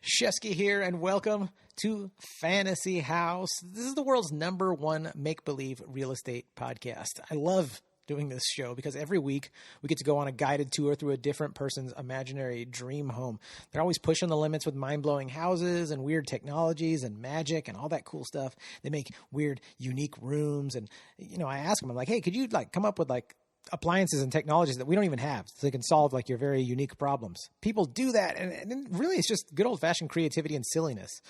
Shefsky here, and welcome to Fantasy House. This is the world's #1 make-believe real estate podcast. I love doing this show because every week we get to go on a guided tour through a different person's imaginary dream home. They're always pushing the limits with mind-blowing houses and weird technologies and magic and all that cool stuff. They make weird, unique rooms, and I ask them, I'm like, hey, could you come up with appliances and technologies that we don't even have so they can solve your very unique problems? People do that, and really it's just good old-fashioned creativity and silliness.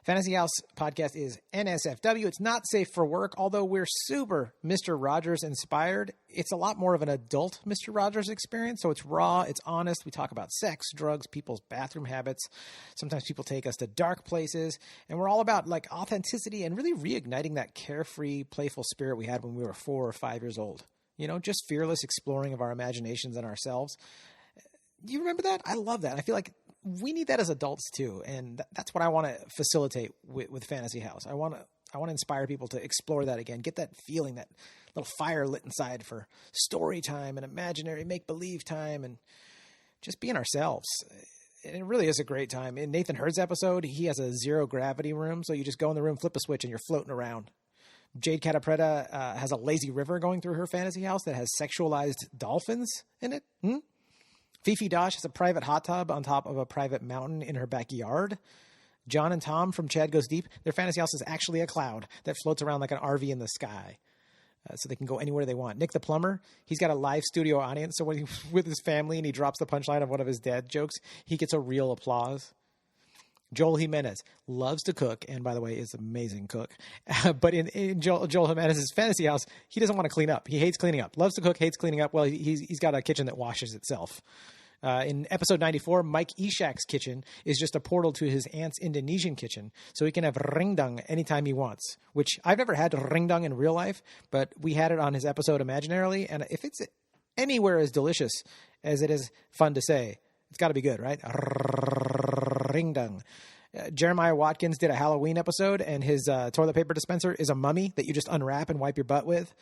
Fantasy House podcast is NSFW. It's not safe for work, although we're super Mr. Rogers inspired. It's a lot more of an adult Mr. Rogers experience, so it's raw, it's honest. We talk about sex, drugs, people's bathroom habits. Sometimes people take us to dark places, and we're all about authenticity and really reigniting that carefree, playful spirit we had when we were 4 or 5 years old. Just fearless exploring of our imaginations and ourselves. Do you remember that? I love that. I feel like we need that as adults too. And that's what I want to facilitate with Fantasy House. I want to inspire people to explore that again, get that feeling, that little fire lit inside for story time and imaginary make-believe time and just being ourselves. And it really is a great time. In Nathan Hurd's episode, he has a zero gravity room. So you just go in the room, flip a switch, and you're floating around. Jade Catapretta has a lazy river going through her fantasy house that has sexualized dolphins in it. Fifi Dosh has a private hot tub on top of a private mountain in her backyard. John and Tom from Chad Goes Deep, their fantasy house is actually a cloud that floats around like an RV in the sky. So they can go anywhere they want. Nick the plumber, he's got a live studio audience. So when he's with his family and he drops the punchline of one of his dad jokes, he gets a real applause. Joel Jimenez loves to cook, and by the way, is an amazing cook. But in Joel Jimenez's fantasy house, he doesn't want to clean up. He hates cleaning up. Loves to cook, hates cleaning up. Well, he's got a kitchen that washes itself. In episode 94, Mike Ishak's kitchen is just a portal to his aunt's Indonesian kitchen, so he can have ringdung anytime he wants, which I've never had ringdung in real life, but we had it on his episode imaginarily, and if it's anywhere as delicious as it is fun to say, it's got to be good, right? Ringdung. Jeremiah Watkins did a Halloween episode, and his toilet paper dispenser is a mummy that you just unwrap and wipe your butt with.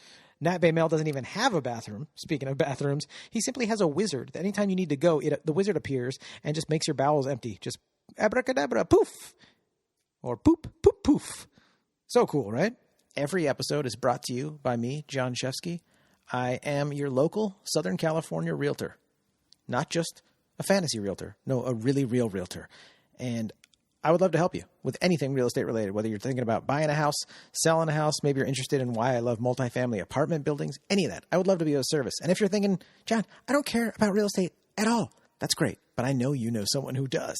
Nat Baymel doesn't even have a bathroom. Speaking of bathrooms, he simply has a wizard. Anytime you need to go, the wizard appears and just makes your bowels empty. Just abracadabra, poof. Or poop, poop, poof. So cool, right? Every episode is brought to you by me, Jon Shefsky. I am your local Southern California realtor. Not just a fantasy realtor. No, a really real realtor. And I would love to help you with anything real estate related, whether you're thinking about buying a house, selling a house, maybe you're interested in why I love multifamily apartment buildings, any of that. I would love to be of service. And if you're thinking, John, I don't care about real estate at all, that's great. But I know you know someone who does.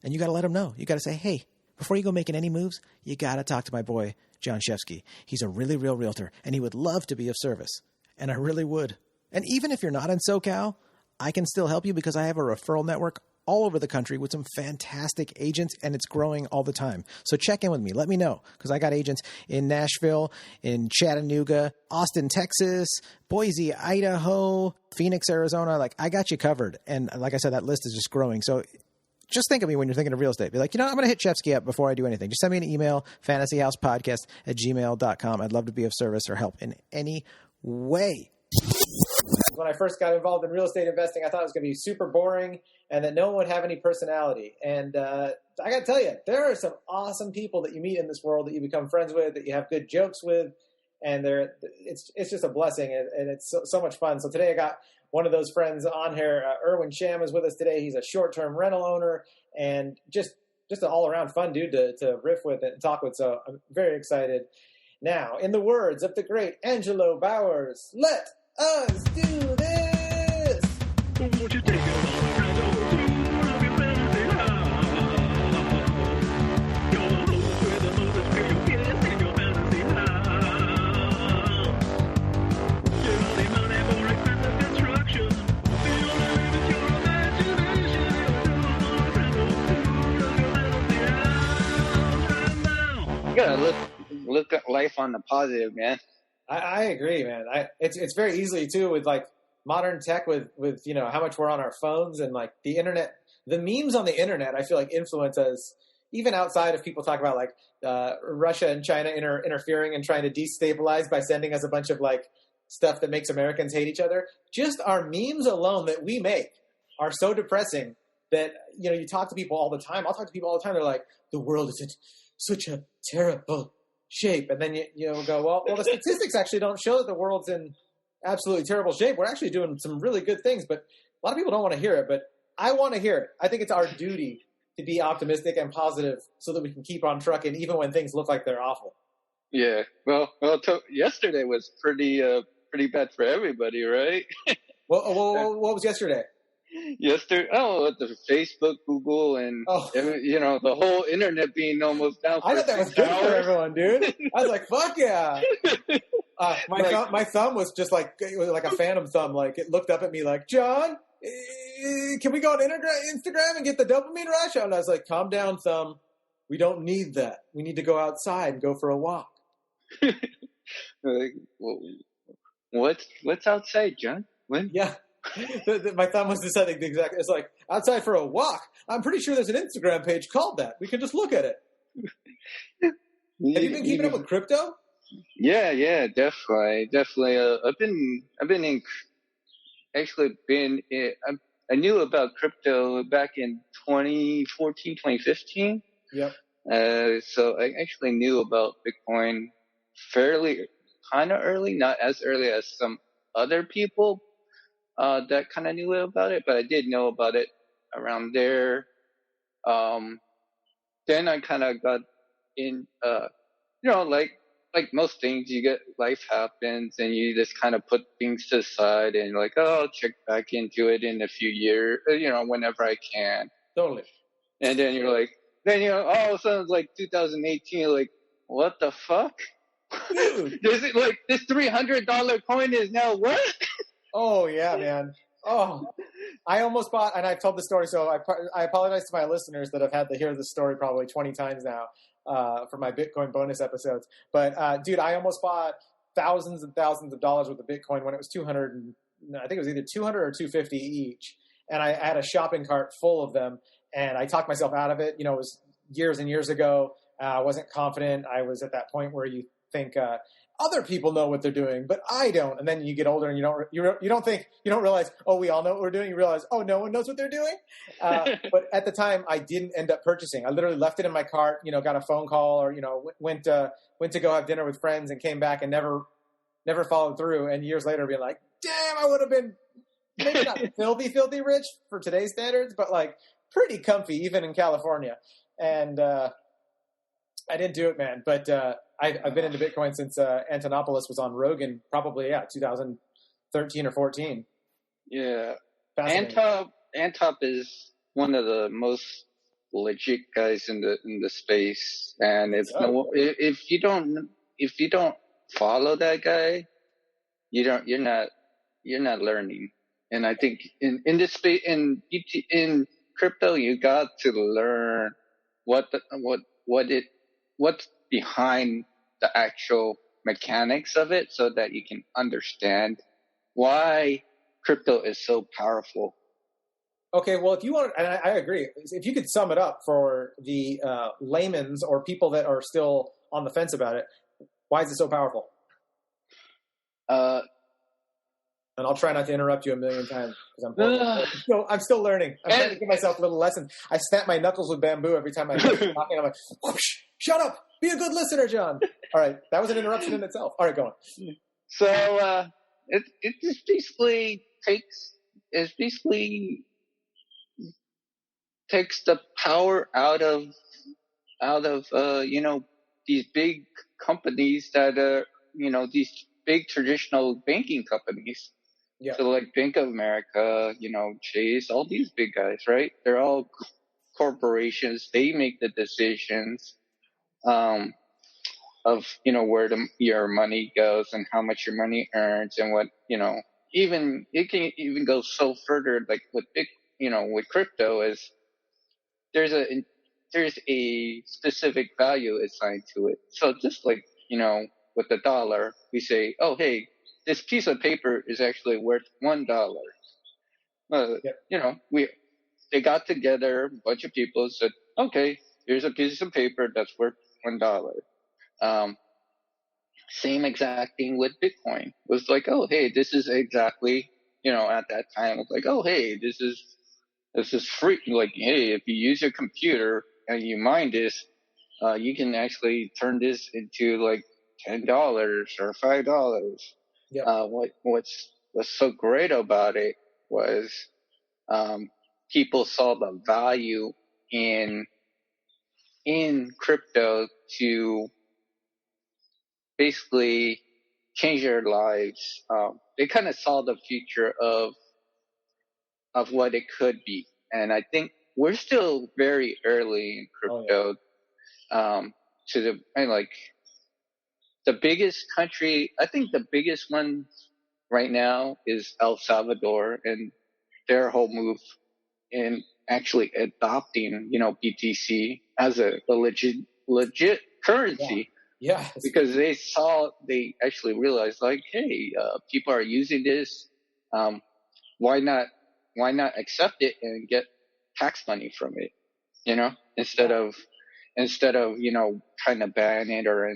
And you got to let them know. You got to say, hey, before you go making any moves, you got to talk to my boy, Jon Shefsky. He's a really real realtor, and he would love to be of service. And I really would. And even if you're not in SoCal, I can still help you because I have a referral network all over the country with some fantastic agents, and it's growing all the time. So check in with me. Let me know, because I got agents in Nashville, in Chattanooga, Austin, Texas, Boise, Idaho, Phoenix, Arizona. I got you covered. And like I said, that list is just growing. So just think of me when you're thinking of real estate. Be like, I'm going to hit Shefsky up before I do anything. Just send me an email, fantasyhousepodcast@gmail.com. I'd love to be of service or help in any way. When I first got involved in real estate investing, I thought it was going to be super boring and that no one would have any personality. And I got to tell you, there are some awesome people that you meet in this world that you become friends with, that you have good jokes with, and it's just a blessing, and it's so much fun. So today I got one of those friends on here. Erwin Sham is with us today. He's a short-term rental owner and just an all-around fun dude to riff with and talk with. So I'm very excited. Now, in the words of the great Angelo Bowers, let us do this! Won't you take it on a ride over to your fantasy house? You're the host with the most experience guest in your fantasy house. Get all the money for expensive construction. The only limit your imagination. You're on a rental tour of your fantasy house right now. You gotta look at life on the positive, man. I agree, man. It's very easily too with modern tech with how much we're on our phones and the internet. The memes on the internet, I feel like influence us even outside of people talk about Russia and China interfering and trying to destabilize by sending us a bunch of stuff that makes Americans hate each other. Just our memes alone that we make are so depressing that, you talk to people all the time. I'll talk to people all the time. They're like, the world is in such a terrible shape. And then you'll go, well, the statistics actually don't show that the world's in absolutely terrible shape. We're actually doing some really good things, but a lot of people don't want to hear it, but I want to hear it. I think it's our duty to be optimistic and positive so that we can keep on trucking even when things look like they're awful. Yeah. Well, yesterday was pretty bad for everybody, right? What was yesterday? The Facebook, Google, and the whole internet being almost down. I thought that was good for everyone, dude. I was like, "Fuck yeah!" My thumb was just like, it was like a phantom thumb. Like, it looked up at me like, "John, can we go on Instagram and get the dopamine rush?" And I was like, "Calm down, thumb. We don't need that. We need to go outside and go for a walk." Like, what's outside, John? When? Yeah. My thumb was deciding exactly. It's like, outside for a walk. I'm pretty sure there's an Instagram page called that. We can just look at it. Have you been keeping up with crypto? Yeah, definitely. I knew about crypto back in 2014, 2015. Yep. So I actually knew about Bitcoin fairly kind of early, not as early as some other people that kind of knew about it, but I did know about it around there. Then I kind of got in, like most things, life happens and you just kind of put things to the side and like, I'll check back into it in a few years, whenever I can. Totally. And then you're like, all of a sudden it's like 2018, like, what the fuck? Dude. This $300 coin is now what? Oh, yeah, man. Oh, I almost bought, and I've told the story, so I apologize to my listeners that have had to hear this story probably 20 times now for my Bitcoin bonus episodes. But, dude, I almost bought thousands and thousands of dollars worth of Bitcoin when it was 200, I think it was either 200 or 250 each. And I had a shopping cart full of them, and I talked myself out of it. It was years and years ago. I wasn't confident. I was at that point where you think other people know what they're doing, but I don't. And then you get older and you don't realize, oh, we all know what we're doing. You realize, oh, no one knows what they're doing. But at the time, I didn't end up purchasing. I literally left it in my cart. Got a phone call, or went to go have dinner with friends and came back and never followed through. And years later, being like, damn, I would have been maybe not filthy rich for today's standards, but like pretty comfy even in California. And I didn't do it, man. But I've been into Bitcoin since Antonopoulos was on Rogan, probably 2013 or 14. Yeah, Antop is one of the most legit guys in the space, and if you don't follow that guy, you're not learning. And I think in this space, in crypto, you got to learn what's behind the actual mechanics of it, so that you can understand why crypto is so powerful. Okay, well, if you want, and I agree, if you could sum it up for the layman's or people that are still on the fence about it, why is it so powerful? And I'll try not to interrupt you a million times because I'm still learning. I'm trying to give myself little lessons. I snap my knuckles with bamboo every time I'm talking. I'm like, whoosh, shut up. Be a good listener, John. All right. That was an interruption in itself. All right, go on. So it just basically takes the power out of these big companies that are, these big traditional banking companies. Yeah. So like Bank of America, Chase, all these big guys, right? They're all corporations. They make the decisions of where your money goes and how much your money earns, and what even it can even go so further, like with with crypto, is there's a specific value assigned to it. So just like with the dollar, we say, oh hey, this piece of paper is actually worth $1. They got together, a bunch of people said, okay, here's a piece of paper that's worth $1. Same exact thing with Bitcoin. It was like, oh, hey, this is exactly, at that time, it was like, oh, hey, this is this is free. Like, hey, if you use your computer and you mine this, you can actually turn this into like $10 or $5. Yeah. What's so great about it was people saw the value in crypto to basically change their lives. They kind of saw the future of what it could be, and I think we're still very early in crypto. And like the biggest country, I think the biggest one right now is El Salvador, and their whole move in actually adopting, BTC as a legit currency. Yeah. Because they actually realized, like, hey, people are using this. Why not accept it and get tax money from it? Instead of trying to ban it or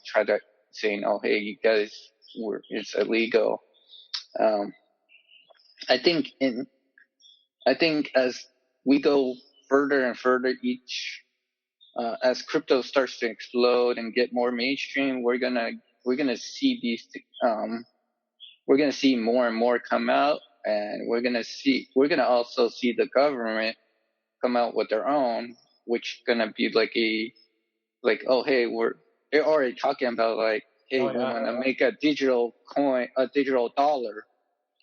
try to saying, oh, hey, you guys, it's illegal. I think as we go further and further as crypto starts to explode and get more mainstream, we're gonna see we're gonna see more and more come out, and we're gonna also see the government come out with their own, which gonna be oh, hey, they're already talking about like, hey, we want to make a digital coin, a digital dollar.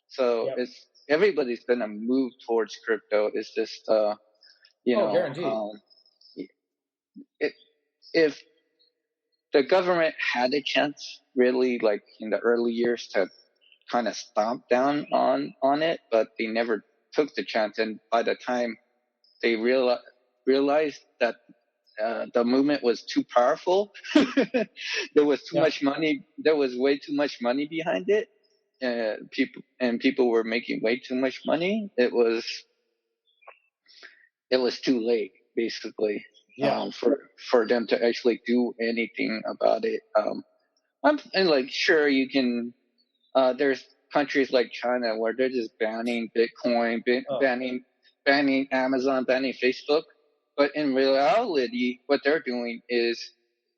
So everybody's gonna move towards crypto. It's just guaranteed. If the government had a chance, really, like in the early years, to kind of stomp down on it, but they never took the chance. And by the time they realized that the movement was too powerful, there was too much money. There was way too much money behind it. People were making way too much money. It was too late, basically. For them to actually do anything about it. And like, sure, you can, there's countries like China where they're just banning Bitcoin, banning Amazon, banning Facebook. But in reality, what they're doing is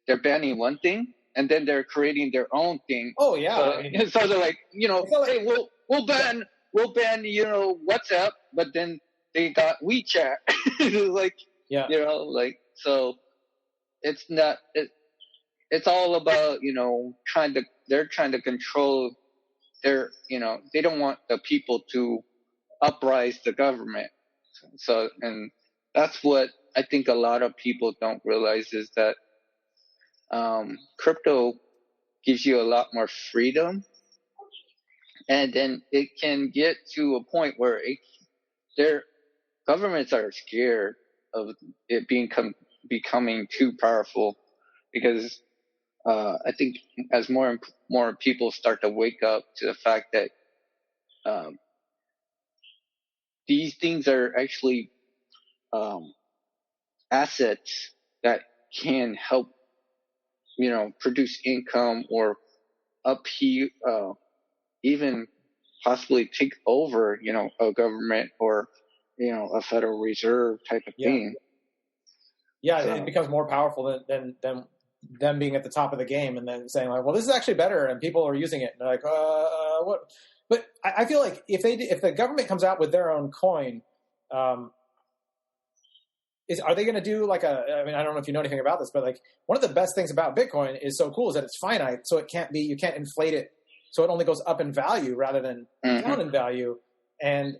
they're banning one thing and then they're creating their own thing. Oh yeah. So they're like, hey, we'll ban, WhatsApp, but then they got WeChat. Like, so it's not, it's all about, they're trying to control they don't want the people to uprise the government. So, and that's what I think a lot of people don't realize is that, crypto gives you a lot more freedom, and then it can get to a point where their governments are scared of it becoming too powerful, because I think as more and more people start to wake up to the fact that these things are actually assets that can help produce income or even possibly take over a government or a Federal Reserve type of thing. Yeah, so it becomes more powerful than them being at the top of the game and then saying like, well, this is actually better and people are using it. And they're like, what? But I feel like if the government comes out with their own coin, are they going to do like I don't know if you know anything about this, but like one of the best things about Bitcoin is so cool is that it's finite. So you can't inflate it. So it only goes up in value rather than down in value. And,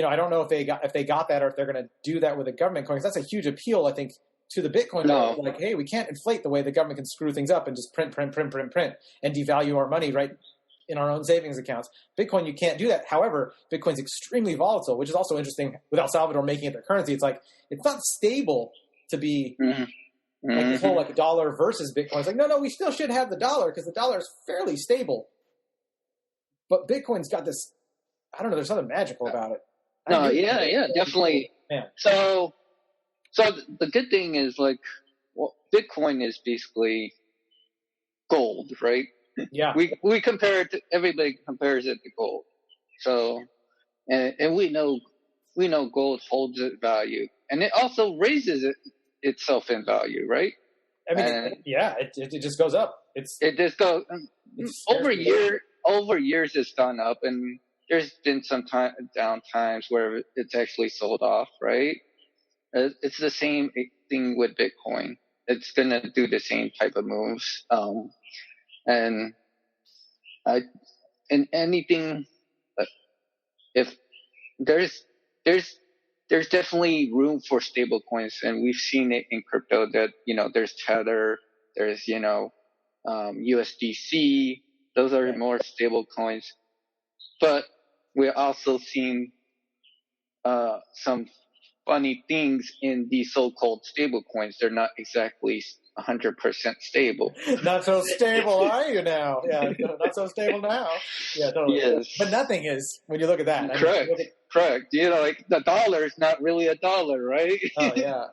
I don't know if they got that or if they're going to do that with the government coins. That's a huge appeal, I think, to the Bitcoin. No. Like, hey, we can't inflate the way the government can screw things up and just print and devalue our money right in our own savings accounts. Bitcoin, you can't do that. However, Bitcoin's extremely volatile, which is also interesting with El Salvador making it their currency. It's like, it's not stable to be like this whole like dollar versus Bitcoin. It's like, no, we still should have the dollar because the dollar is fairly stable. But Bitcoin's got this, I don't know, there's something magical about it. No, yeah, definitely. Yeah. So the good thing is like, Bitcoin is basically gold, right? Yeah. We compare it to, everybody compares it to gold. So, and we know we know gold holds its value, and it also raises itself in value, right? I mean, it just goes up. It just goes over years. It's gone up, and there's been some down times where it's actually sold off, right? It's the same thing with Bitcoin. It's gonna do the same type of moves, and anything. If there's definitely room for stable coins, and we've seen it in crypto that, there's Tether, there's, USDC. Those are more stable coins. But we're also seeing, some funny things in these so-called stable coins. They're not exactly 100% stable. Not so stable, are you now? Yeah, not so stable now. Yeah, totally. Yes. But nothing is when you look at that. Correct. Correct. Like the dollar is not really a dollar, right? Oh yeah.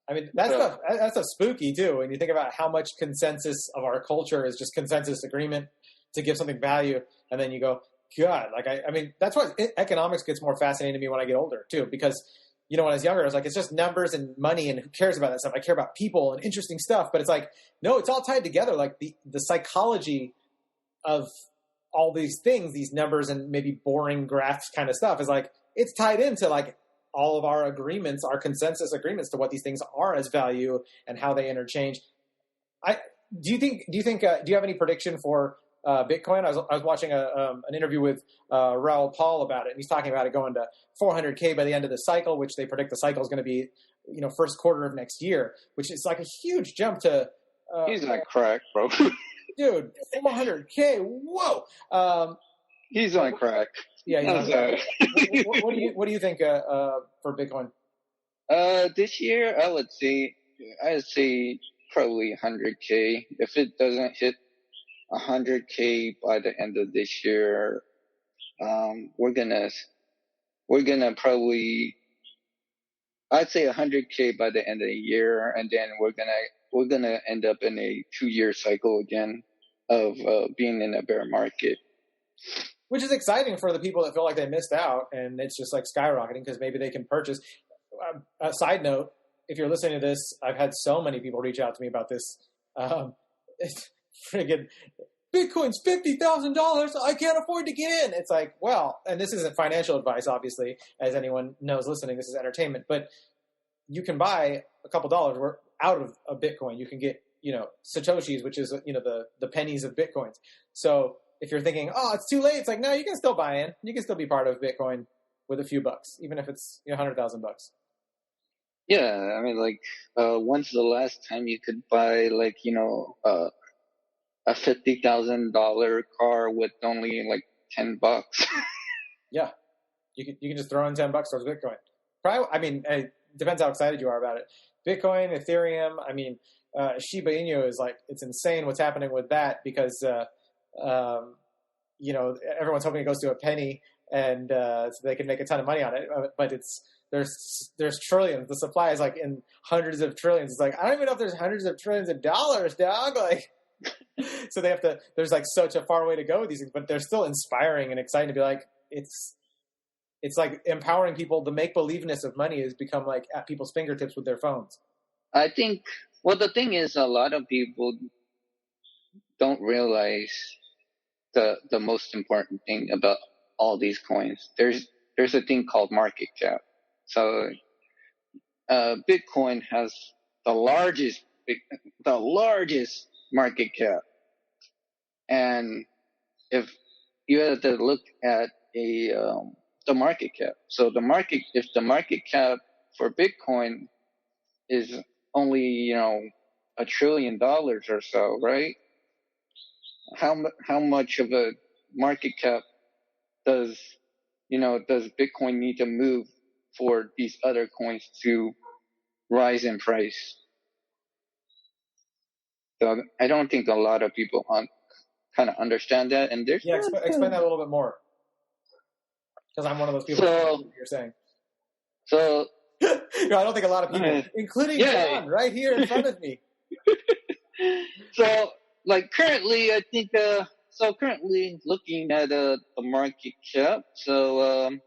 I mean, that's a spooky too. When you think about how much consensus of our culture is just consensus agreement to give something value, and then you go, God, I mean, that's why economics gets more fascinating to me when I get older too, because when I was younger, I was like, it's just numbers and money, and who cares about that stuff? I care about people and interesting stuff. But it's like, no, it's all tied together. Like the psychology of all these things, these numbers and maybe boring graphs kind of stuff is like, it's tied into like all of our agreements, our consensus agreements to what these things are as value and how they interchange. Do you have any prediction for Bitcoin? I was watching an interview with Raoul Paul about it, and he's talking about it going to 400K by the end of the cycle, which they predict the cycle is going to be, first quarter of next year, which is like a huge jump to. He's not crack, bro. Dude, 400K. Whoa. He's on crack. Yeah. He's on crack. What do you think for Bitcoin? This year I'd say probably 100K. If it doesn't hit 100K by the end of this year, we're gonna probably, I'd say 100K by the end of the year, and then we're gonna end up in a 2-year cycle again of being in a bear market. Which is exciting for the people that feel like they missed out, and it's just like skyrocketing because maybe they can purchase. A side note, if you're listening to this, I've had so many people reach out to me about this. Friggin' Bitcoin's $50,000. I can't afford to get in. It's like, well, and this isn't financial advice, obviously, as anyone knows listening. This is entertainment, but you can buy a couple dollars out of a Bitcoin. You can get, Satoshis, which is, the pennies of Bitcoins. So if you're thinking, oh, it's too late, it's like, no, you can still buy in. You can still be part of Bitcoin with a few bucks, even if it's $100,000. Yeah, I mean, when's the last time you could buy a $50,000 car with only $10? Yeah, you can just throw in $10 towards Bitcoin. Probably, I mean, it depends how excited you are about it. Bitcoin, Ethereum, I mean, Shiba Inu is it's insane what's happening with that because everyone's hoping it goes to a penny and so they can make a ton of money on it. But there's trillions. The supply is in hundreds of trillions. It's I don't even know if there's hundreds of trillions of dollars, dog. So they have to. There's such a far way to go with these things, but they're still inspiring and exciting to be it's empowering people. The make believeness of money has become at people's fingertips with their phones. I think. Well, the thing is, a lot of people don't realize the most important thing about all these coins. There's a thing called market cap. So, Bitcoin has the largest market cap. And if you have to look at the market cap. So if the market cap for Bitcoin is only, $1 trillion or so, right? How much of a market cap does Bitcoin need to move for these other coins to rise in price? So I don't think a lot of people kind of understand that. And there's explain that a little bit more, because I'm one of those people. So you're saying. So I don't think a lot of people, including John, right here in front of me. So currently, I think currently looking at the market cap. So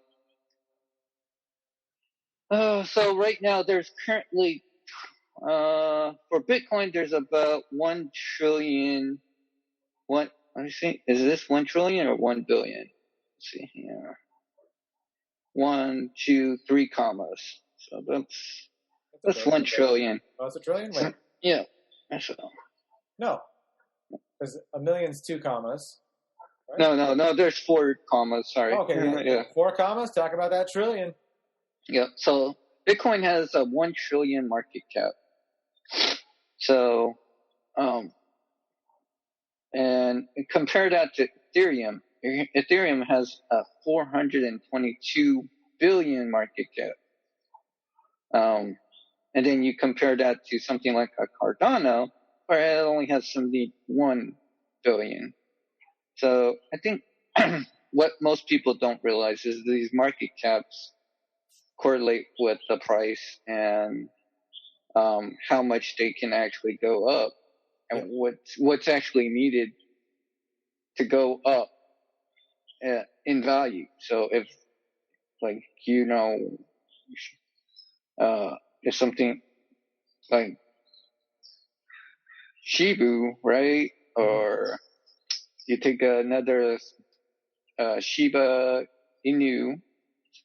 So right now there's currently, for Bitcoin, there's about 1 trillion. Let me see. Is this 1 trillion or 1 billion? Let's see here. 1, 2, 3 commas. So that's 1 trillion. Oh, it's a trillion? Wait. Yeah. So. No. Because a million's 2 commas. Right? No. There's 4 commas. Sorry. Okay. Yeah. 4 commas. Talk about that trillion. Yeah. So Bitcoin has a 1 trillion market cap. So, and compare that to Ethereum. Ethereum has a 422 billion market cap. And then you compare that to something like a Cardano, where it only has 71 billion. So I think what most people don't realize is these market caps correlate with the price and how much they can actually go up and what's actually needed to go up in value. So if, like, if something like Shibu, right? Or you take another Shiba Inu,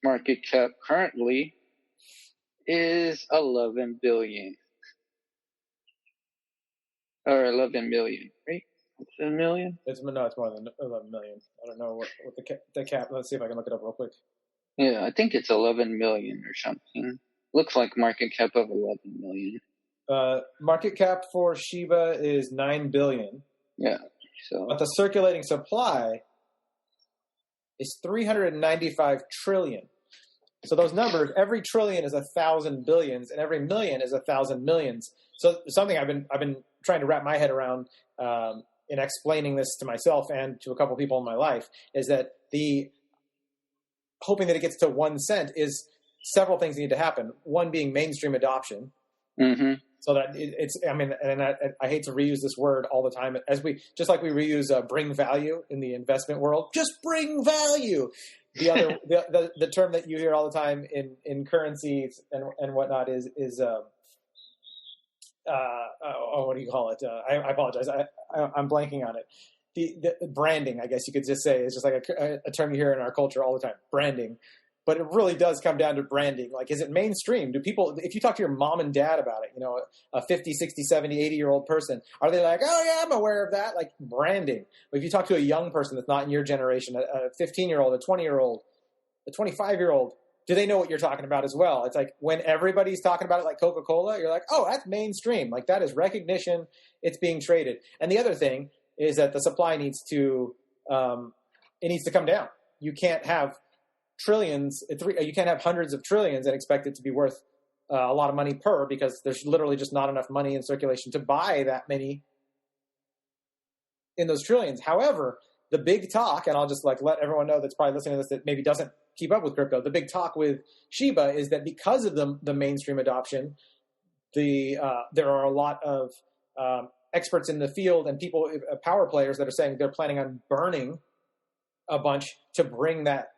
market cap currently is 11 billion. Or 11 million, right? It's a million? It's more than 11 million. I don't know what the cap. Let's see if I can look it up real quick. Yeah, I think it's 11 million or something. Looks like market cap of 11 million. Market cap for Shiba is 9 billion. Yeah. So. But the circulating supply is 395 trillion. So those numbers, every trillion is 1,000 billions, and every million is 1,000 millions. So something I've been trying to wrap my head around in explaining this to myself and to a couple people in my life is that the hoping that it gets to 1 cent is several things need to happen. One being mainstream adoption. Mm-hmm. So that I hate to reuse this word all the time, just like we reuse bring value in the investment world. Just bring value. The other the term that you hear all the time in currencies and whatnot is what do you call it? I apologize. I'm blanking on it. The branding, I guess you could just say, is just like a term you hear in our culture all the time. Branding. But it really does come down to branding. Like, is it mainstream? Do people, if you talk to your mom and dad about it, a 50, 60, 70, 80-year-old person, are they like, oh, yeah, I'm aware of that? Like, branding. But if you talk to a young person that's not in your generation, a 15-year-old, a 20-year-old, a 25-year-old, do they know what you're talking about as well? It's like when everybody's talking about it like Coca-Cola, you're like, oh, that's mainstream. Like, that is recognition. It's being traded. And the other thing is that the supply needs to come down. You can't have trillions, you can't have hundreds of trillions and expect it to be worth a lot of money per, because there's literally just not enough money in circulation to buy that many in those trillions. However, the big talk, and I'll just let everyone know that's probably listening to this that maybe doesn't keep up with crypto, the big talk with Shiba is that because of the mainstream adoption, there are a lot of experts in the field and people, power players, that are saying they're planning on burning a bunch to bring that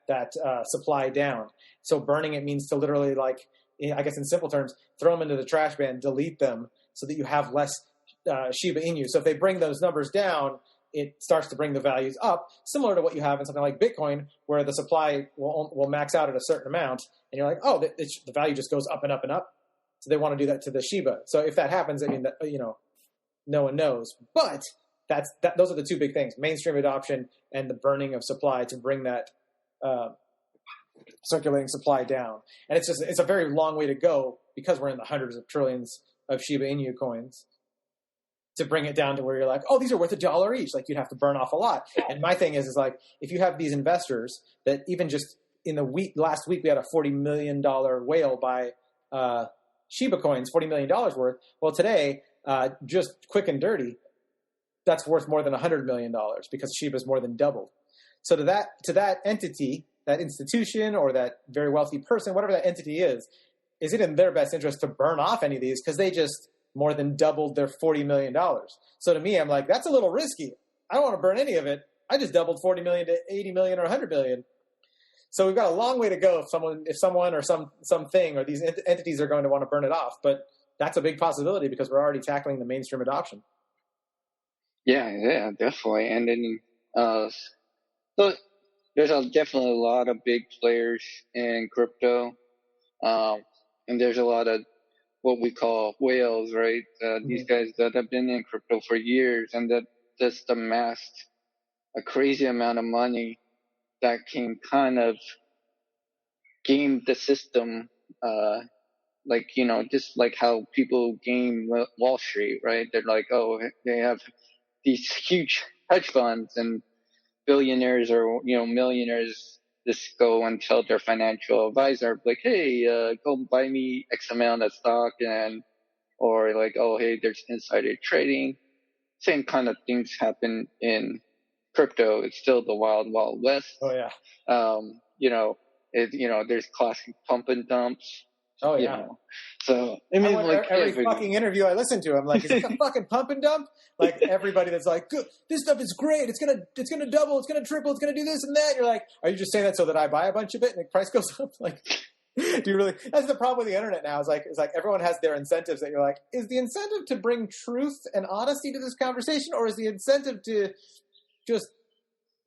supply down. So burning it means to literally, like, I guess in simple terms, throw them into the trash bin, delete them, so that you have less Shiba Inu. So if they bring those numbers down, it starts to bring the values up, similar to what you have in something like Bitcoin, where the supply will max out at a certain amount, and you're like, oh, the value just goes up and up and up. So they want to do that to the Shiba. So if that happens, I mean, no one knows. But those are the two big things: mainstream adoption and the burning of supply to bring that circulating supply down. And it's a very long way to go, because we're in the hundreds of trillions of Shiba Inu coins, to bring it down to where you're like, oh, these are worth $1 each. Like, you'd have to burn off a lot. And my thing is like, if you have these investors that even just in the last week, we had a $40 million whale buy Shiba coins, $40 million worth. Well, today, just quick and dirty, that's worth more than $100 million, because Shiba's more than doubled. So to that entity, that institution, or that very wealthy person, whatever that entity is it in their best interest to burn off any of these, because they just more than doubled their $40 million. So to me, I'm like, that's a little risky. I don't want to burn any of it. I just doubled 40 million to 80 million or 100 million. So we've got a long way to go if someone or something or these entities are going to want to burn it off. But that's a big possibility because we're already tackling the mainstream adoption. Yeah, definitely. And then, so there's definitely a lot of big players in crypto. And there's a lot of what we call whales, right? These guys that have been in crypto for years and that just amassed a crazy amount of money that can kind of game the system, like, just like how people game Wall Street, right? They're like, oh, they have these huge hedge funds and billionaires or, millionaires just go and tell their financial advisor, like, hey, go buy me X amount of stock or like, oh, hey, there's insider trading. Same kind of things happen in crypto. It's still the wild, wild west. Oh yeah. There's classic pump and dumps. Oh yeah. So I mean, like every fucking interview I listen to, I'm like, is it a fucking pump and dump? Like everybody that's like, good, this stuff is great. It's gonna double. It's gonna triple. It's gonna do this and that. You're like, are you just saying that so that I buy a bunch of it and the price goes up? Like, do you really? That's the problem with the internet now. It's like everyone has their incentives that you're like, is the incentive to bring truth and honesty to this conversation, or is the incentive to just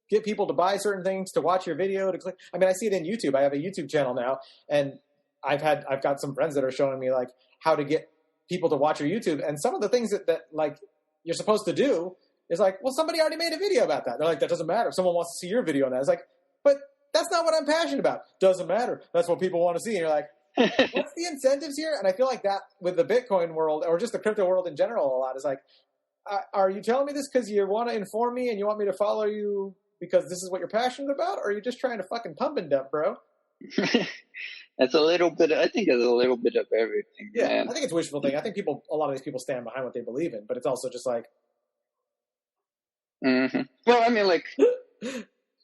get people to buy certain things, to watch your video, to click? I mean, I see it in YouTube. I have a YouTube channel now, and I've got some friends that are showing me like how to get people to watch your YouTube, and some of the things that like you're supposed to do is like, well, somebody already made a video about that. They're like, that doesn't matter. If someone wants to see your video on that, it's like, but that's not what I'm passionate about. Doesn't matter. That's what people want to see. And you're like, what's the incentives here? And I feel like that with the Bitcoin world or just the crypto world in general a lot is like, are you telling me this because you want to inform me and you want me to follow you because this is what you're passionate about, or are you just trying to fucking pump and dump, bro? It's a little bit. I think it's a little bit of everything. Yeah, man. I think it's wishful thinking. I think a lot of these people stand behind what they believe in, but it's also just like. Mm-hmm. Well, I mean, like,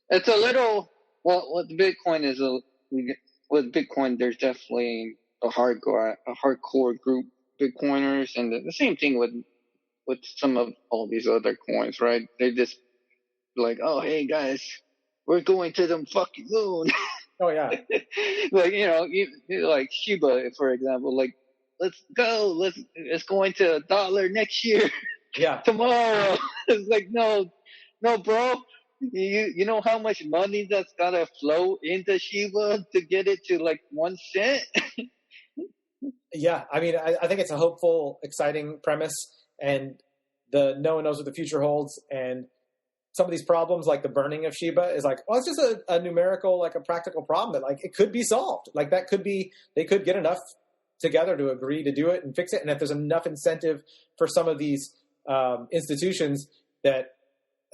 it's a little. Well, with Bitcoin with Bitcoin, there's definitely a hardcore group Bitcoiners, and the same thing with some of all these other coins, right? They just like, oh, hey guys, we're going to the fucking moon. Oh yeah. Like, like Shiba, for example, like, let's go, it's going to $1 next year. Yeah. Tomorrow. It's like, no, bro. You know how much money that's gotta flow into Shiba to get it to like 1 cent? Yeah. I mean, I think it's a hopeful, exciting premise, and no one knows what the future holds. And some of these problems, like the burning of Shiba, is like, well, it's just a numerical, like a practical problem that like it could be solved. Like that could be, they could get enough together to agree to do it and fix it. And if there's enough incentive for some of these institutions that,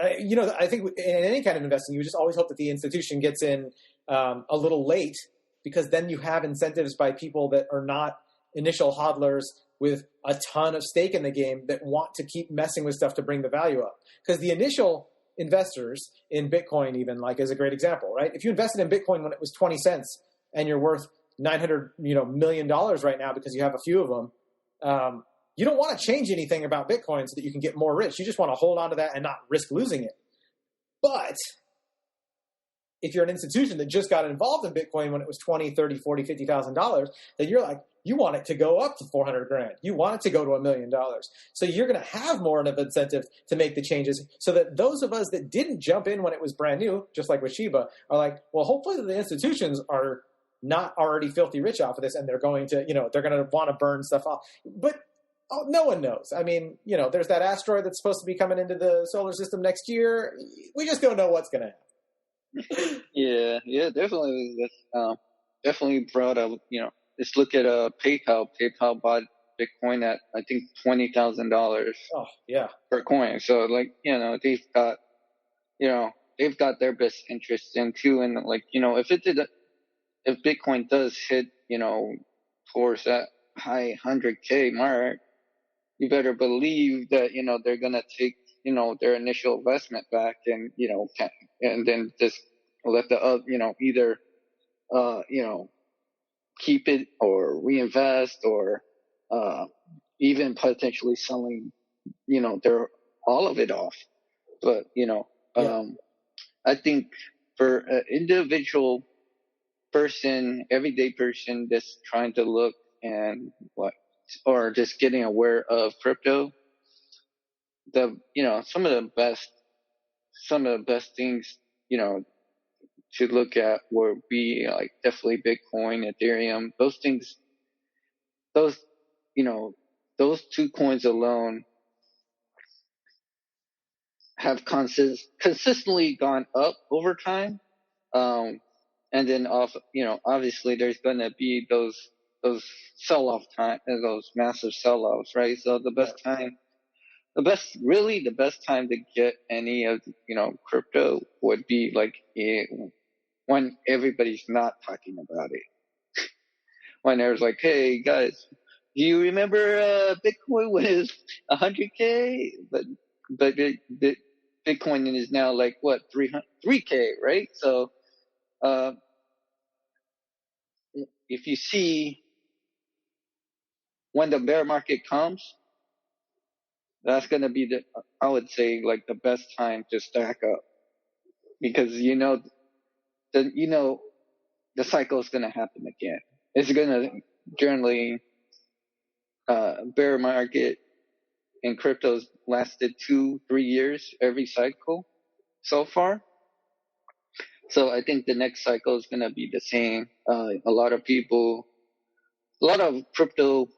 I think in any kind of investing, you just always hope that the institution gets in a little late, because then you have incentives by people that are not initial hodlers with a ton of stake in the game that want to keep messing with stuff to bring the value up. Because the initial investors in Bitcoin, even, like, is a great example, right? If you invested in Bitcoin when it was 20 cents and you're worth $900 million right now because you have a few of them, you don't want to change anything about Bitcoin so that you can get more rich. You just want to hold on to that and not risk losing it. But if you're an institution that just got involved in Bitcoin when it was $20, $30, $40, $50,000, then you're like, you want it to go up to $400,000. You want it to go to $1 million. So you're going to have more of an incentive to make the changes, so that those of us that didn't jump in when it was brand new, just like with Shiba, are like, well, hopefully the institutions are not already filthy rich off of this, and they're going to, they're going to want to burn stuff off. But no one knows. I mean, there's that asteroid that's supposed to be coming into the solar system next year. We just don't know what's going to happen. Yeah, definitely. That's definitely brought up, just look at PayPal. PayPal bought Bitcoin at, I think, $20,000. Oh, yeah. Per coin. So, like, they've got their best interests in too. And like, if Bitcoin does hit, towards that high 100K mark, you better believe that, they're going to take, their initial investment back and, and then just let the, either, keep it or reinvest or, even potentially selling, all of it off. But, I think for individual everyday person that's trying to look and or just getting aware of crypto, some of the best things, to look at would be like definitely Bitcoin, Ethereum, those things, those 2 coins alone have consistently gone up over time. And then obviously there's going to be those sell-off time, those massive sell-offs, right? So the best time to get any of, crypto would be like when everybody's not talking about it. When there's like, hey guys, do you remember Bitcoin when it was 100K? But Bitcoin is now like what, 3K, right? So if you see when the bear market comes, that's going to be I would say like the best time to stack up, because the cycle is going to happen again. It's going to generally, bear market in cryptos lasted 2-3 years every cycle so far. So I think the next cycle is going to be the same. A lot of crypto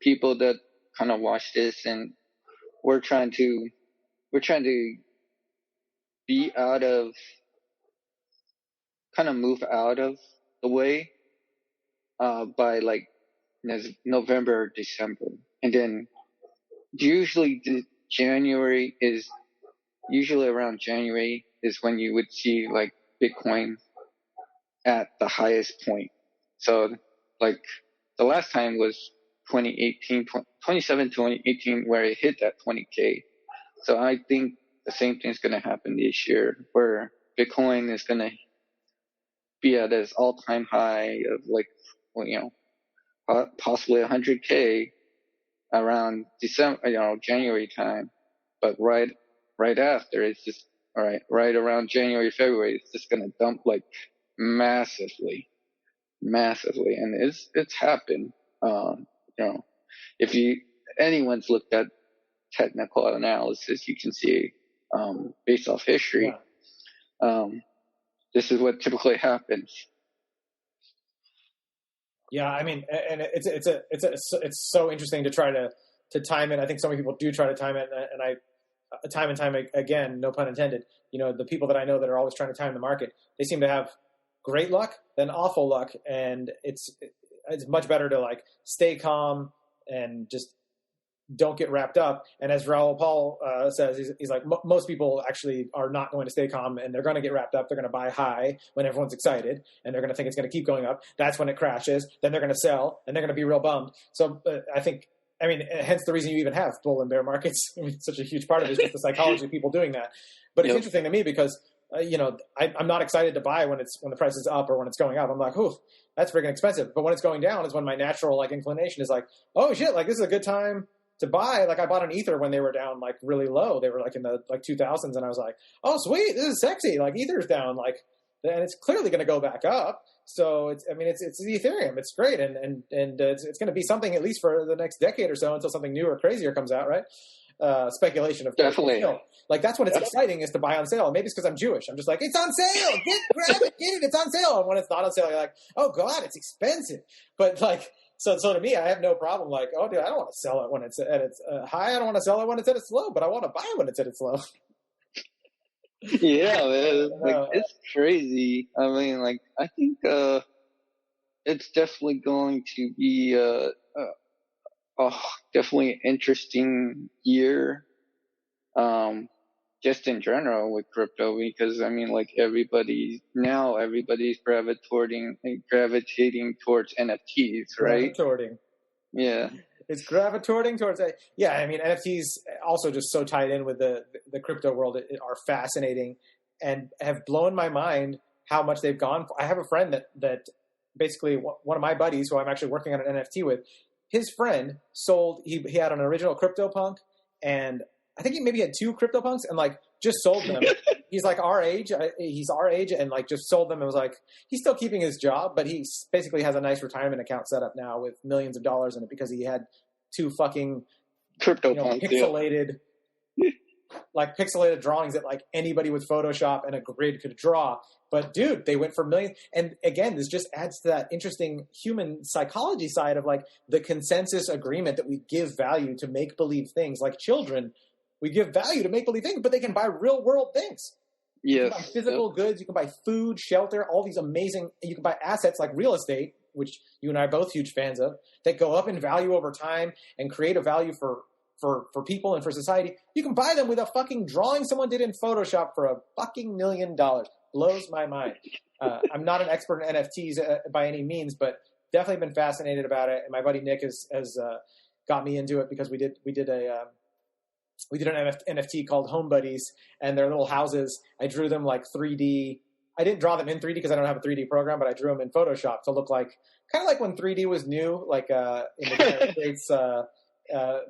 people that kind of watch this, and we're trying to move out of the way, by like November or December. And then usually around January is when you would see like Bitcoin at the highest point. So like the last time was 2018 where it hit that 20K. So I think the same thing is going to happen this year, where Bitcoin is going to be at its all-time high of like, possibly 100K around December, January time. But right after, it's just, right around January, February, it's just going to dump like massively. And it's happened. If anyone's looked at technical analysis, you can see, based off history, this is what typically happens. Yeah, I mean, and it's so interesting to try to time it. I think so many people do try to time it, and I time and time again, no pun intended. The people that I know that are always trying to time the market, they seem to have great luck than awful luck, and it's much better to like stay calm and just don't get wrapped up. And as Raoul Paul says, he's like, most people actually are not going to stay calm, and they're going to get wrapped up. They're going to buy high when everyone's excited, and they're going to think it's going to keep going up. That's when it crashes. Then they're going to sell, and they're going to be real bummed. So hence the reason you even have bull and bear markets. Such a huge part of it is just the psychology of people doing that. But it's interesting to me because I'm not excited to buy when the price is up or when it's going up. I'm like, ooh, that's freaking expensive. But when it's going down is when my natural like inclination is like, oh shit, like this is a good time to buy. Like I bought an Ether when they were down like really low. They were like in the like 2000s, and I was like, oh sweet, this is sexy. Like Ether's down, like, and it's clearly going to go back up. So it's the Ethereum. It's great, and it's going to be something at least for the next decade or so until something new or crazier comes out, right? Speculation, of course. Definitely. Like that's when it's exciting, is to buy on sale. Maybe it's because I'm Jewish. I'm just like, it's on sale. Grab it, get it. It's on sale. And when it's not on sale, you're like, oh god, it's expensive. But like, so to me, I have no problem. Like, oh dude, I don't want to sell it when it's at its high. I don't want to sell it when it's at its low. But I want to buy it when it's at its low. Yeah, man. Like it's crazy. I mean, like I think it's definitely going to be definitely an interesting year. Just in general with crypto, because I mean, like everybody's gravitating towards NFTs, right? Gravitating. Yeah. It's gravitating towards it. Yeah, I mean, NFTs also just so tied in with the crypto world are fascinating and have blown my mind how much they've gone for. I have a friend that basically, one of my buddies who I'm actually working on an NFT with, his friend sold, he had an original CryptoPunk, and I think he maybe had 2 CryptoPunks, and like just sold them. He's like our age. He's our age, and like just sold them. And was like, he's still keeping his job, but he basically has a nice retirement account set up now with millions of dollars in it because he had 2 fucking pixelated, like pixelated drawings that like anybody with Photoshop and a grid could draw. But dude, they went for millions. And again, this just adds to that interesting human psychology side of like the consensus agreement that we give value to make believe things. Like children, we give value to make believe things, but they can buy real world things. Yes. You can buy physical goods. You can buy food, shelter, all these amazing. You can buy assets like real estate, which you and I are both huge fans of, that go up in value over time and create a value for people and for society. You can buy them with a fucking drawing someone did in Photoshop for a fucking $1 million. Blows my mind. I'm not an expert in NFTs by any means, but definitely been fascinated about it. And my buddy Nick has got me into it because we did an NFT called Home Buddies, and their little houses. I drew them like 3D. I didn't draw them in 3D because I don't have a 3D program, but I drew them in Photoshop to look like kind of like when 3D was new, like in the United States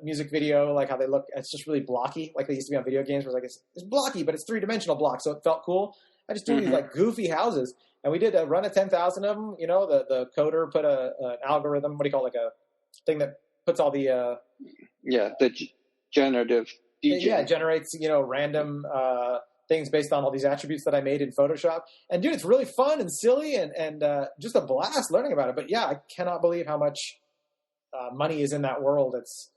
music video, like how they look. It's just really blocky, like they used to be on video games. Where it's like it's blocky, but it's 3-dimensional block, so it felt cool. I just drew these like goofy houses, and we did a run of 10,000 of them. You know, the coder put an algorithm. What do you call it? Like a thing that puts all the generative. DJ. Yeah, it generates random things based on all these attributes that I made in Photoshop. And dude, it's really fun and silly and just a blast learning about it. But yeah, I cannot believe how much money is in that world. It's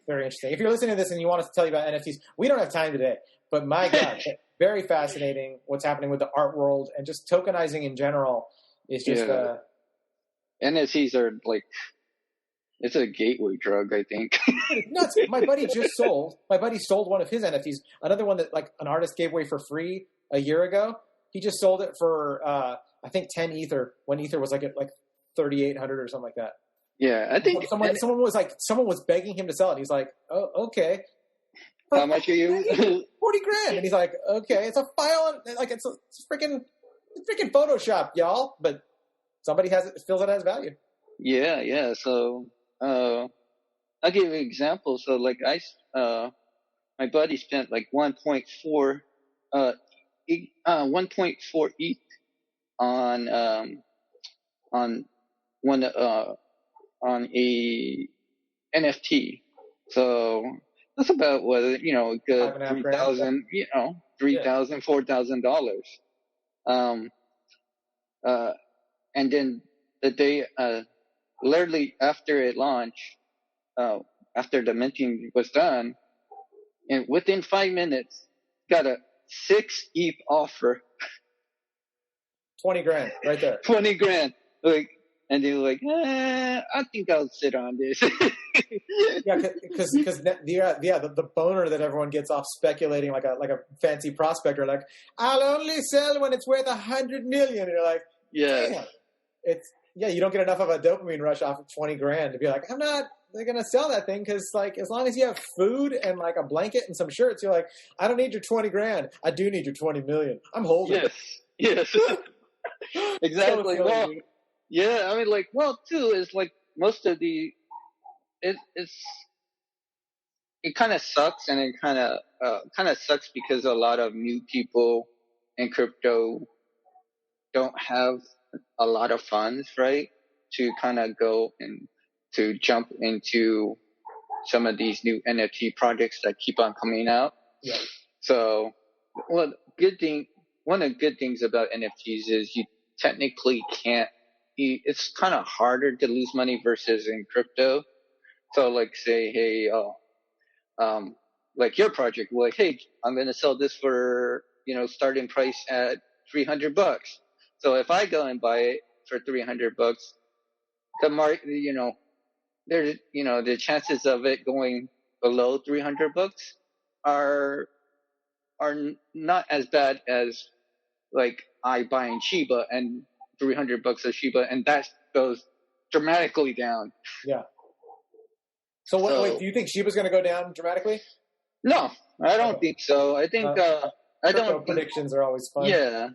very interesting. If you're listening to this and you want us to tell you about NFTs, we don't have time today. But my God, very fascinating what's happening with the art world and just tokenizing in general is just NFTs are like, it's a gateway drug, I think. Nuts. My buddy sold one of his NFTs. Another one that like an artist gave away for free a year ago. He just sold it for I think 10 Ether when Ether was like at like 3,800 or something like that. Yeah, I think someone was begging him to sell it. He's like, "Oh, okay. How much are you? $40,000." And he's like, "Okay, it's a file, like it's freaking Photoshop, y'all." But somebody feels it has value. Yeah. So I'll give you an example. So like my buddy spent like 1.4 ETH on a NFT. So that's about a good $3,000, $4,000. And then the day, literally after it launched, after the minting was done, and within 5 minutes, got a 6 ETH offer. 20 grand right there. 20 grand. Like, and they were like, I think I'll sit on this. Yeah, because the boner that everyone gets off speculating like a fancy prospector, like, I'll only sell when it's worth 100 million. And you're like, yeah, you don't get enough of a dopamine rush off of 20 grand to be like, they're going to sell that thing because like as long as you have food and like a blanket and some shirts, you're like, I don't need your 20 grand. I do need your 20 million. I'm holding it. Yes. Exactly. So well, yeah, I mean, like, too, is like most of it kind of sucks, and it kind of sucks because a lot of new people in crypto don't have a lot of funds, right, to kind of go and to jump into some of these new NFT projects that keep on coming out. Yeah. So, one of the good things about NFTs is you technically can't. It's kind of harder to lose money versus in crypto. So like say, hey, like your project, like, hey, I'm going to sell this for, starting price at $300. So if I go and buy it for $300, the market, there's, the chances of it going below $300 are not as bad as like I buying Shiba and $300 of Shiba, and that goes dramatically down. Yeah. So wait, do you think Shiba's going to go down dramatically? No, I don't think so. I think predictions are always fun. Yeah,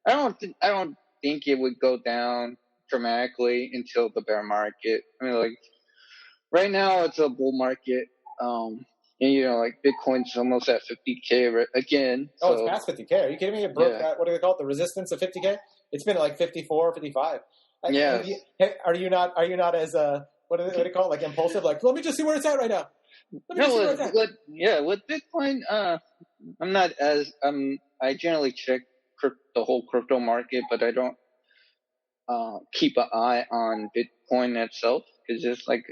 I don't think it would go down dramatically until the bear market. I mean, like right now it's a bull market. like Bitcoin's almost at 50K again. Oh, so, it's past 50K. Are you kidding me? It broke that. What do they call it? The resistance of 50K? It's been at like 54, 55. Yeah. Are you not as what do they call it? Like impulsive? Like, let me just see where it's at right now. With Bitcoin, I'm not as I generally check the whole crypto market, but I don't keep an eye on Bitcoin itself, because it's like,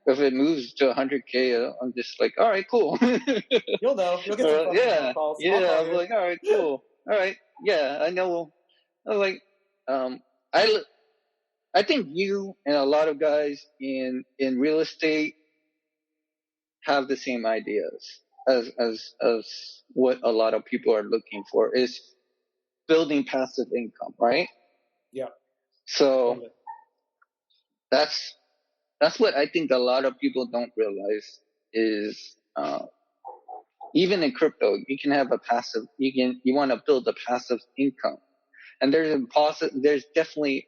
if it moves to 100K, I'm just like, all right, cool. You'll know. You'll get some phone calls. Yeah. I'm like, all right, cool. All right, yeah, I know. I'm like, I think you and a lot of guys in real estate have the same ideas as what a lot of people are looking for, is building passive income, right? Yeah. So that's what I think a lot of people don't realize is, even in crypto, you can have you want to build a passive income, and there's definitely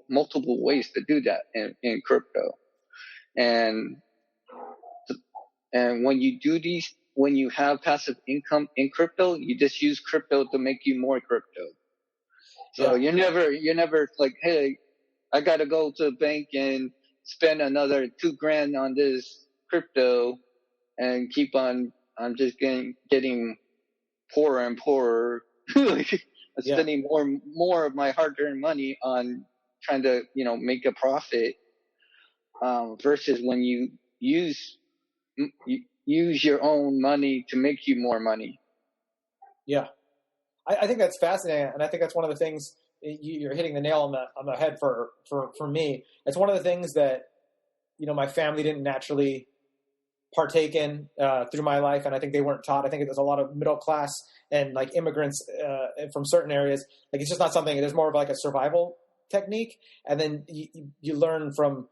multiple ways to do that in crypto. And when you have passive income in crypto, you just use crypto to make you more crypto. So you're never like, hey, I got to go to the bank and spend another $2,000 on this crypto and I'm just getting poorer and poorer, like spending more of my hard-earned money on trying to, make a profit, versus when you use your own money to make you more money. Yeah. I think that's fascinating, and I think that's one of the things you're hitting the nail on the head for me. It's one of the things that my family didn't naturally partake in through my life, and I think they weren't taught. I think there's a lot of middle class and like immigrants from certain areas. Like it's just not something. There's more of like a survival technique, and then you learn from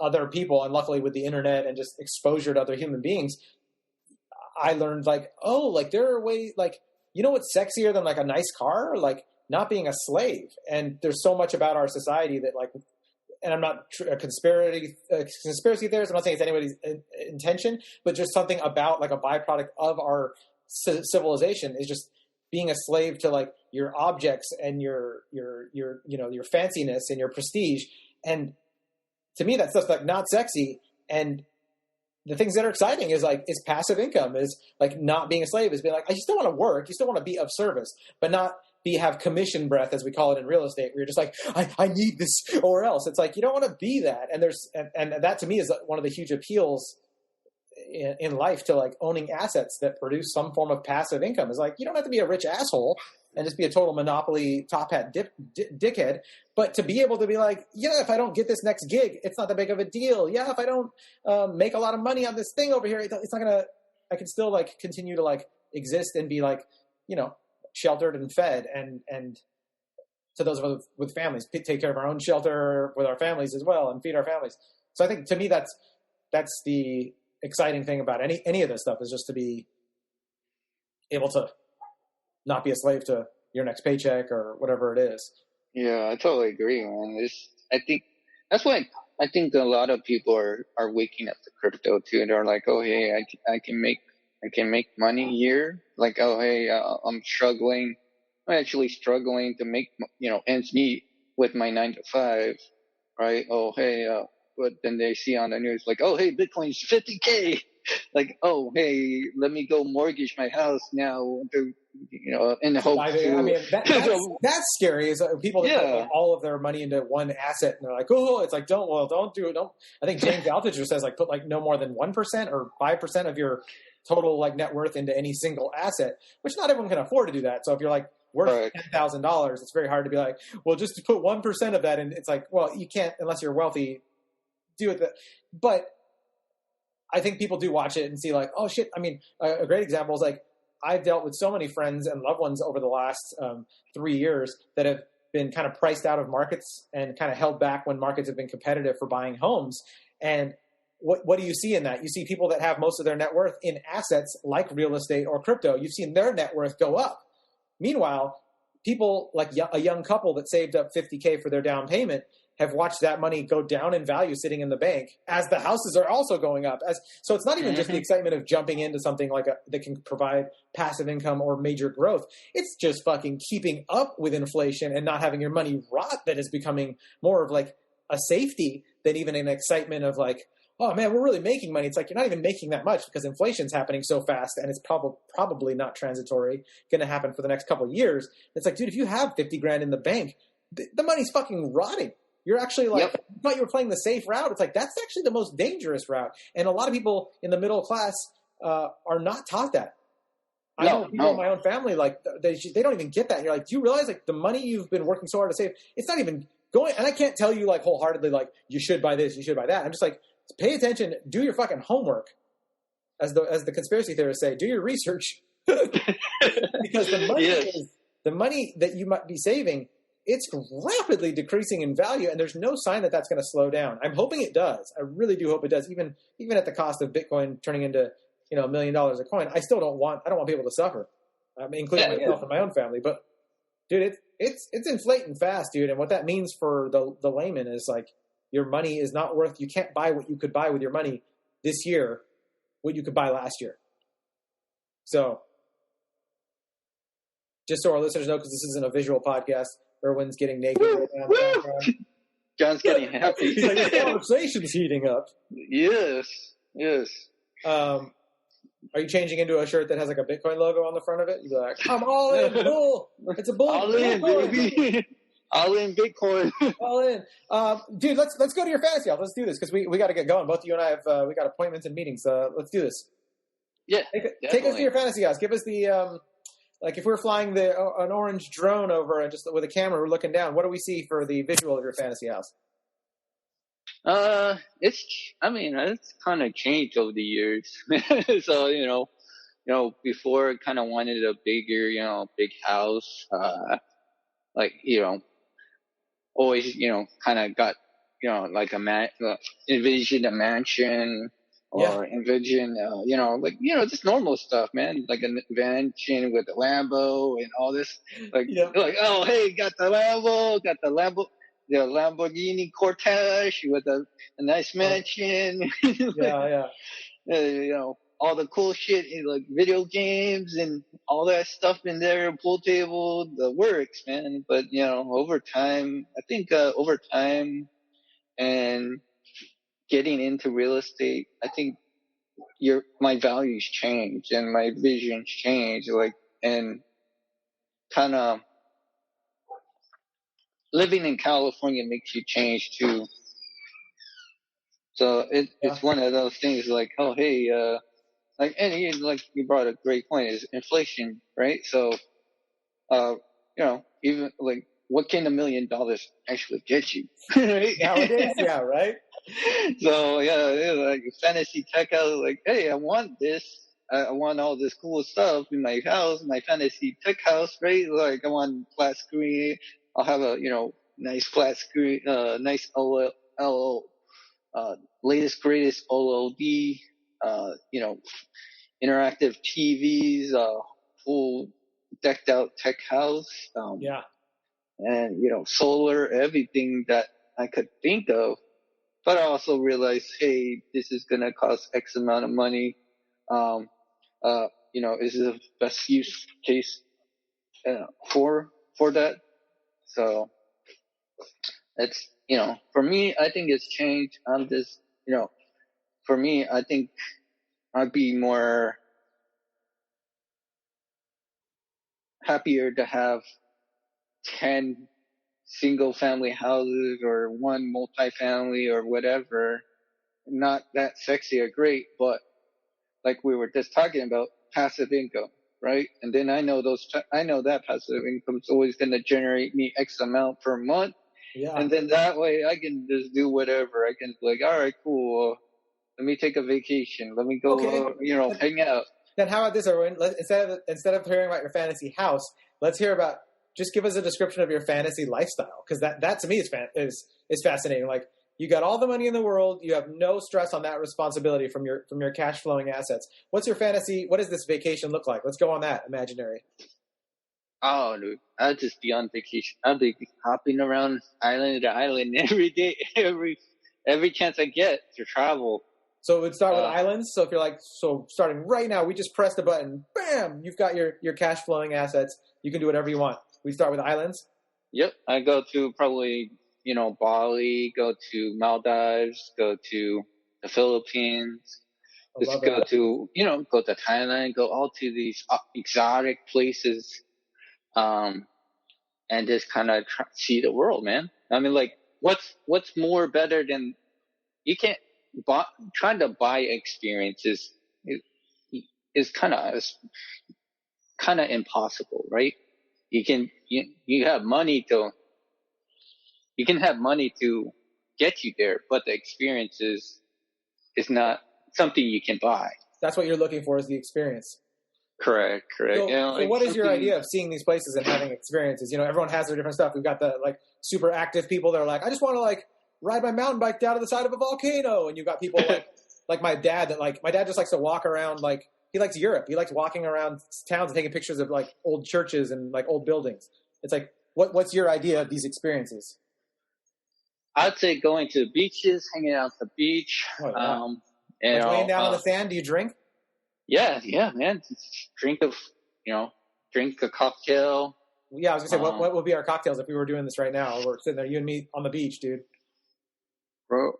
other people, and luckily with the internet and just exposure to other human beings, I learned like, oh, like there are ways like. What's sexier than like a nice car? Like not being a slave. And there's so much about our society that like, and I'm not a conspiracy theorist. I'm not saying it's anybody's intention, but just something about like a byproduct of our civilization is just being a slave to like your objects and your fanciness and your prestige. And to me, that stuff's like not sexy. And the things that are exciting is passive income, is like not being a slave, is being like, I still want to work. You still want to be of service, but not have commission breath, as we call it in real estate, where you're just like, I need this or else. It's like, you don't want to be that. And that to me is one of the huge appeals in life to like owning assets that produce some form of passive income. Is like, you don't have to be a rich asshole and just be a total monopoly top hat dickhead. But to be able to be like, if I don't get this next gig, it's not that big of a deal. Yeah, if I don't make a lot of money on this thing over here, it's not gonna. I can still like continue to like exist and be like, sheltered and fed, and to those of us with families, take care of our own shelter with our families as well, and feed our families. So I think to me that's the exciting thing about any of this stuff, is just to be able to not be a slave to your next paycheck or whatever it is. Yeah, I totally agree, man. I think that's why I think a lot of people are waking up to crypto too. They're like, oh, hey, I can make money here. Like, oh, hey, I'm actually struggling to make, ends meet with my 9 to 5, right? Oh, hey, but then they see on the news like, oh, hey, Bitcoin's 50K. Like, oh, hey, let me go mortgage my house now to, in the hope that's scary. Is people that put all of their money into one asset, and they're like, oh, it's like, don't do it. Don't. I think James Altucher says like put like no more than 1% or 5% of your total like net worth into any single asset, which not everyone can afford to do that. So if you're like worth $10,000, it's very hard to be like, well, just to put 1% of that in. It's like, well, you can't unless you're wealthy. Do it, but I think people do watch it and see like, oh shit. I mean, a great example is like, I've dealt with so many friends and loved ones over the last 3 years that have been kind of priced out of markets and kind of held back when markets have been competitive for buying homes. And what do you see in that? You see people that have most of their net worth in assets like real estate or crypto. You've seen their net worth go up. Meanwhile, people like a young couple that saved up $50K for their down payment, have watched that money go down in value sitting in the bank as the houses are also going up. So it's not even just the excitement of jumping into something like that can provide passive income or major growth. It's just fucking keeping up with inflation and not having your money rot that is becoming more of like a safety than even an excitement of like, oh man, we're really making money. It's like you're not even making that much because inflation's happening so fast and it's probably not transitory, going to happen for the next couple of years. It's like, dude, if you have 50 grand in the bank, the money's fucking rotting. You're actually like, you thought you were playing the safe route. It's like, that's actually the most dangerous route. And a lot of people in the middle class are not taught that. I know people in my own family, like they don't even get that. You're like, do you realize like the money you've been working so hard to save, it's not even going. And I can't tell you like wholeheartedly, like you should buy this, you should buy that. I'm just like, pay attention, do your fucking homework. As the conspiracy theorists say, do your research. Because the money that you might be saving, it's rapidly decreasing in value, and there's no sign that that's going to slow down. I'm hoping it does. I really do hope it does, even at the cost of Bitcoin turning into $1 million a coin. I don't want people to suffer, including myself and my own family. But dude, it's inflating fast, dude. And what that means for the layman is like your money is not worth. You can't buy what you could buy with your money this year, what you could buy last year. So, just so our listeners know, because this isn't a visual podcast. Erwin's getting naked right now. John's getting happy. He's like, the conversation's heating up. Yes. Are you changing into a shirt that has like a Bitcoin logo on the front of it? You're like, I'm all in, bull. It's a bull. All in, baby. All in Bitcoin. All in. Dude, let's go to your fantasy house. Let's do this because we got to get going. Both you and I have we got appointments and meetings. Let's do this. Yeah. Take us to your fantasy house. Give us the like if we're flying an orange drone over and just with a camera, we're looking down. What do we see for the visual of your fantasy house? It's kind of changed over the years. So, before I kind of wanted a bigger, big house, always, kind of got, like envision a mansion or envision, just normal stuff, man, like a mansion with a Lambo and all this, like, oh, hey, got the Lamborghini Cortege with a nice mansion. All the cool shit, like video games and all that stuff in there, pool table, the works, man. But, over time and getting into real estate, I think my values change and my visions change, and kind of living in California makes you change too. So it's one of those things like, oh, hey, you brought a great point is inflation, right? So, even like, what can $1 million actually get you? Right? Nowadays, yeah, right? So, like fantasy tech house, like, hey, I want this. I want all this cool stuff in my house, my fantasy tech house, right? Like, I want flat screen. I'll have a, nice flat screen, nice latest, greatest OLED, interactive TVs, full decked out tech house. And, solar, everything that I could think of. But I also realized, hey, this is going to cost X amount of money. Is the best use case, for that. So it's, for me, I think it's changed. I'm just, for me, I think I'd be more happier to have 10 single family houses or one multi-family or whatever. Not that sexy or great, but like we were just talking about, passive income, right? And then I know that passive income is always going to generate me X amount per month. Yeah. And then that way I can just do whatever. I can be like, all right, cool. Let me take a vacation. Let me go, hang out. Then how about this, Erwin? Instead of hearing about your fantasy house, let's hear about, just give us a description of your fantasy lifestyle. Because that to me is fascinating. Like, you got all the money in the world. You have no stress on that responsibility from your cash flowing assets. What's your fantasy? What does this vacation look like? Let's go on that imaginary. Oh, dude, I'd just be on vacation. I'd be hopping around island to island every day, every chance I get to travel. So it would start with islands. So if you're like, so starting right now, we just pressed a button, bam, you've got your cash flowing assets. You can do whatever you want. We start with islands. Yep, I go to probably, Bali, go to Maldives, go to the Philippines, just go to, go to Thailand, go all to these exotic places, and just kind of see the world, man. I mean, like, what's more better than, you can't, trying to buy experiences is kind of impossible, right? You can have money to get you there, but the experience is not something you can buy. That's what you're looking for, is the experience. Correct. So what is your idea of seeing these places and having experiences? Everyone has their different stuff. We've got the like super active people that are like, I just want to like ride my mountain bike down to the side of a volcano. And you've got people like my dad just likes to walk around, like he likes Europe. He likes walking around towns and taking pictures of like old churches and like old buildings. It's like, what's your idea of these experiences? I'd say going to the beaches, hanging out at the beach. Oh, yeah. And laying down on the sand. Do you drink? Yeah, man. Drink a cocktail. Yeah, I was gonna say, what would be our cocktails if we were doing this right now? We're sitting there, you and me, on the beach, dude. Bro,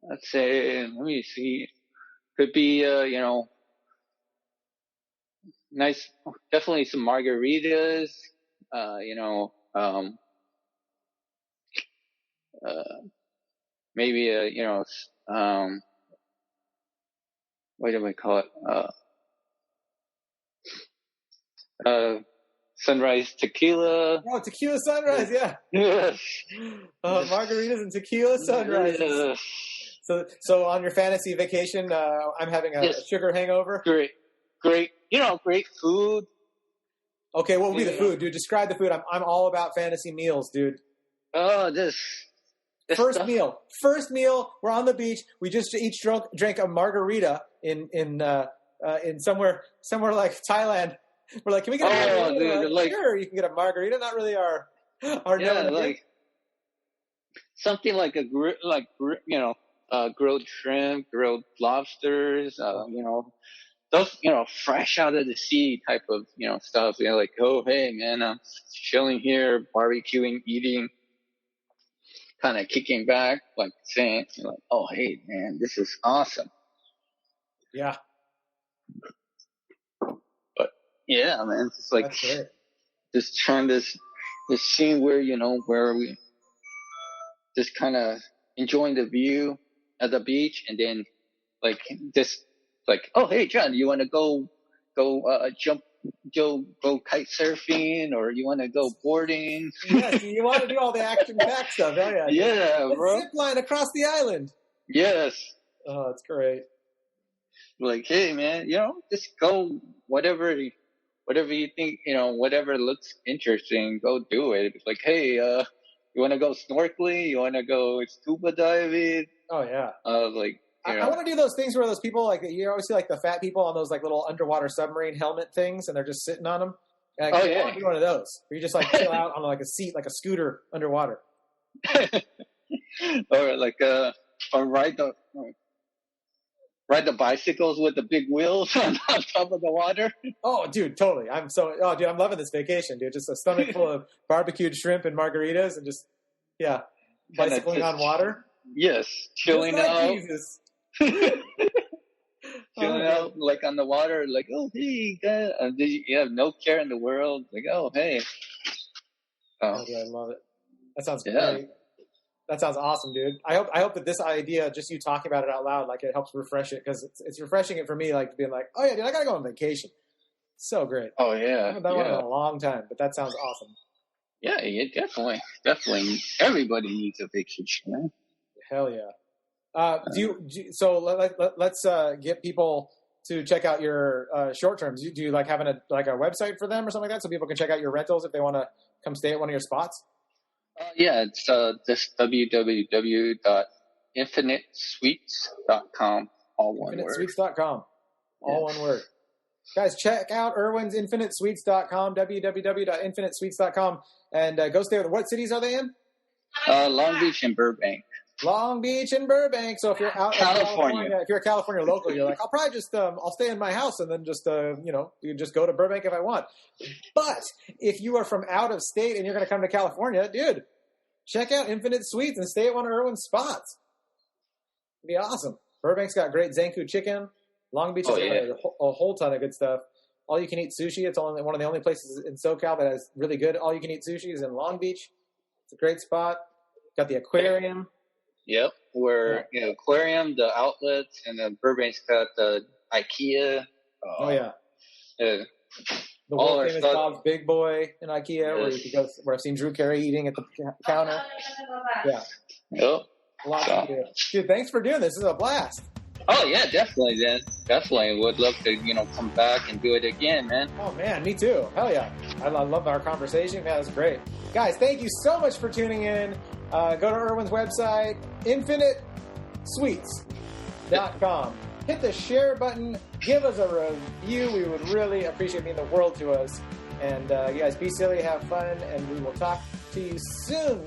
let's say, let me see. Could be, nice, definitely some margaritas. Maybe what do we call it? Sunrise tequila. Oh, tequila sunrise, yeah. Yes. Margaritas and tequila sunrise. Yes. So on your fantasy vacation, I'm having a sugar hangover. Great. Great food. Okay, what would be the food, dude? Describe the food. I'm all about fantasy meals, dude. Oh, this First stuff. meal. We're on the beach. We just each drank a margarita in somewhere like Thailand. We're like, can we get a margarita? Dude, like, sure, you can get a margarita. Not really our like something like grilled shrimp, grilled lobsters. Those fresh out of the sea type of stuff. Like, oh hey man, I'm chilling here, barbecuing, eating. Kind of kicking back, like saying, like, "Oh, hey, man, this is awesome." Yeah. But yeah, man, it's like just trying this scene where where we just kind of enjoying the view at the beach, and then like just like, "Oh, hey, John, you want to go kite surfing, or you want to go boarding?" Yes, you want to do all the action-packed stuff. Oh, yeah. Yeah, bro. Zip line across the island. Yes. Oh, that's great. Like, hey, man, just go whatever you think, whatever looks interesting, go do it. It's like, hey, you want to go snorkeling? You want to go scuba diving? Oh, yeah. Like, I want to do those things where those people, like, you always see like the fat people on those like little underwater submarine helmet things, and they're just sitting on them. And I want to do one of those where you just like chill out on like a seat, like a scooter underwater. Or like or ride the bicycles with the big wheels on top of the water. Oh, dude, totally. I'm loving this vacation, dude. Just a stomach full of barbecued shrimp and margaritas, and just bicycling on water. Yes, chilling like out. Jesus. Chilling out, like on the water, like, oh hey, you have no care in the world. Like, oh hey. Oh, yeah, I love it. That sounds great. That sounds awesome, dude. I hope that this idea, just you talking about it out loud, like it helps refresh it, because it's refreshing it for me, like being like, oh yeah, dude, I gotta go on vacation. So great. Oh yeah. I haven't done one in a long time, but that sounds awesome. Yeah, definitely. Everybody needs a vacation, man. Hell yeah. So let's get people to check out your short terms. Do you like having a website for them or something like that, so people can check out your rentals if they want to come stay at one of your spots? Yeah, it's just www.infinitesuites.com, all one word. Infinitesuites.com, all one word. Guys, check out Irwin'sInfiniteSuites.com, www.infinitesweets.com, and go stay with. What cities are they in? Long Beach and Burbank. Long Beach and Burbank. So if you're out in California, if you're a California local, you're like, I'll probably just I'll stay in my house and then just you just go to Burbank if I want. But if you are from out of state and you're going to come to California, dude, check out Infinite Suites and stay at one of Erwin's spots. It'd be awesome. Burbank's got great Zanku chicken. Long Beach has got a whole ton of good stuff. All you can eat sushi. It's only one of the only places in SoCal that has really good all you can eat sushi is in Long Beach. It's a great spot. Got the aquarium. Yep, aquarium, the outlets, and then Burbank's got the IKEA. The world famous Bob's Big Boy in IKEA, where you can go, where I've seen Drew Carey eating at the counter. Yeah. Yep. A lot to do. Dude, thanks for doing this. This is a blast. Oh yeah, definitely, man. Definitely would love to, come back and do it again, man. Oh man, me too. Hell yeah. I love our conversation. Man, it was great. Guys, thank you so much for tuning in. Go to Erwin's website, InfiniteSuites.com. Hit the share button. Give us a review. We would really appreciate it. Mean the world to us. And you guys, be silly, have fun, and we will talk to you soon.